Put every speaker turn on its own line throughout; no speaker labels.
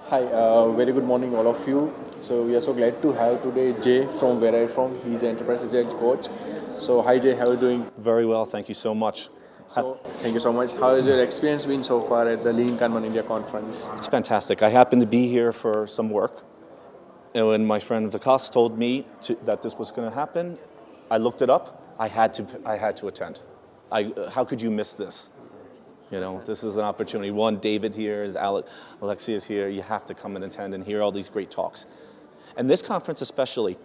Hi, very good morning, all of you. So we are so glad to have today Jay from where I'm from. He's an enterprise agile coach. So hi Jay, how are you doing?
Very well, thank you so much.
So thank you so much. How has your experience been so far at the Lean Kanban India conference?
It's fantastic. I happened to be here for some work, and when my friend Vikas told me that this was going to happen, I looked it up. I had to attend. How could you miss this? You know, this is an opportunity. One, David here is Alexia is here. You have to come and attend and hear all these great talks. And this conference especially,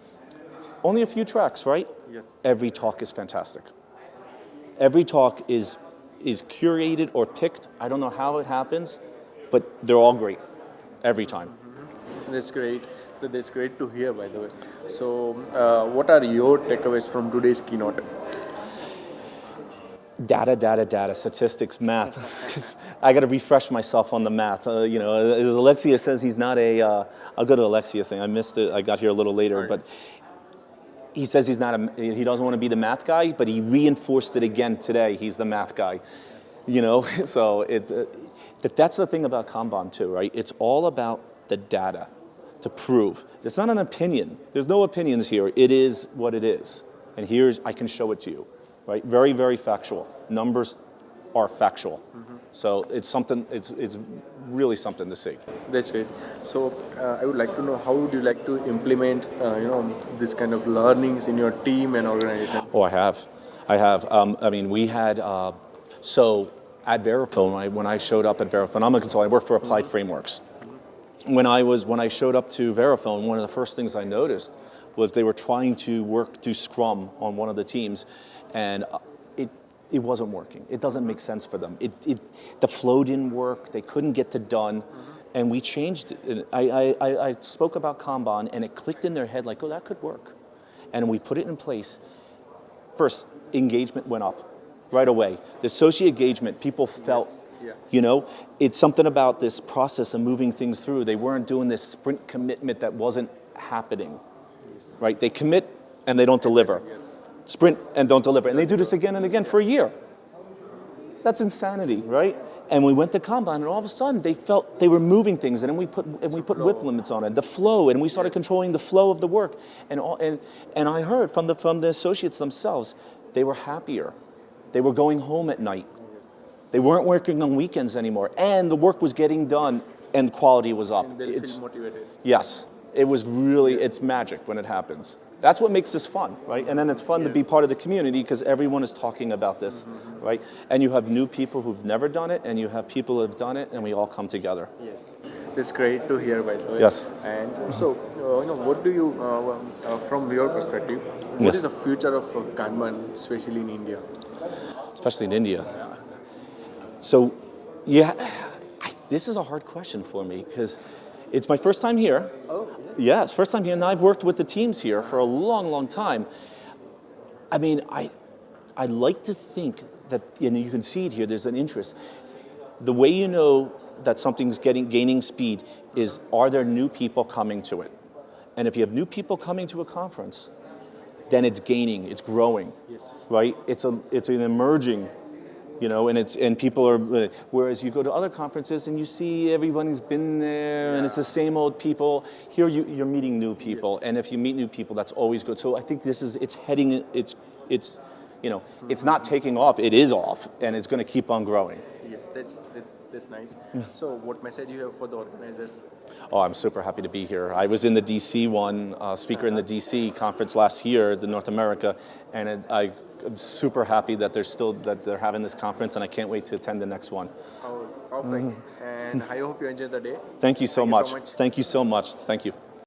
only a few tracks, right?
Yes.
Every talk is fantastic. Every talk is curated or picked. I don't know how it happens, but they're all great every time.
That's great. So that's great to hear, by the way. So what are your takeaways from today's keynote?
Data, statistics, math. I got to refresh myself on the math. As Alexia says, he's not a. I'll go to Alexia thing. I missed it. I got here a little later,
Right.
but he says he doesn't want to be the math guy, but he reinforced it again today. He's the math guy.
Yes.
You know, so that's the thing about Kanban too, right? It's all about the data to prove. It's not an opinion. There's no opinions here. It is what it is, and I can show it to you. Right, very, very factual. Numbers are factual. So it's something. It's really something to see.
That's great. So I would like to know how would you like to implement, this kind of learnings in your team and organization?
Oh, I have. We had so at Verifone. When I showed up at Verifone, I'm a consultant. I work for Applied Frameworks. When I showed up to Verifone, one of the first things I noticed was they were trying to do Scrum on one of the teams, and it wasn't working. It doesn't make sense for them. The flow didn't work. They couldn't get it done, and we changed it. I spoke about Kanban, and it clicked in their head like, oh, that could work, and we put it in place. First, engagement went up right away. The associate engagement, people felt.
Yes. Yeah.
You know, it's something about this process of moving things through. They weren't doing this sprint commitment that wasn't happening. Right? They commit and they don't deliver.
Yes.
Sprint and don't deliver. And they do this again and again for a year. That's insanity, right? And we went to Kanban, and all of a sudden they felt they were moving things, and then we put whip limits on it, the flow, and we started controlling the flow of the work. And I heard from the associates themselves, they were happier. They were going home at night. They weren't working on weekends anymore, and the work was getting done, and quality was up.
And they'll feel motivated.
Yes. It was really, it's magic when it happens. That's what makes this fun, right? And then it's fun to be part of the community because everyone is talking about this, right? And you have new people who've never done it, and you have people who have done it, and we all come together.
Yes, that's great to hear, by the way.
Yes.
And so, what do you, from your perspective, what
Yes.
is the future of Kanban, especially in India?
Especially in India. So, this is a hard question for me because it's my first time here.
Oh.
Yeah, it's first time here, and I've worked with the teams here for a long, long time. I mean, I like to think that, you can see it here, there's an interest. The way you know that something's gaining speed is, are there new people coming to it? And if you have new people coming to a conference, then it's gaining, it's growing.
Yes.
Right? It's an emerging, and people are. Whereas you go to other conferences and you see everybody's been there, and it's the same old people. Here you're meeting new people, and if you meet new people, that's always good. So I think it's not taking off. It is off, and it's going to keep on growing.
Yes, that's nice. So, what message you have for the organizers?
Oh, I'm super happy to be here. I was in the DC speaker in the DC conference last year, the North America, and I'm super happy that they're having this conference, and I can't wait to attend the next one.
Oh, perfect. And I hope you enjoy the day.
Thank you so much.
So much.
Thank you so much. Thank you.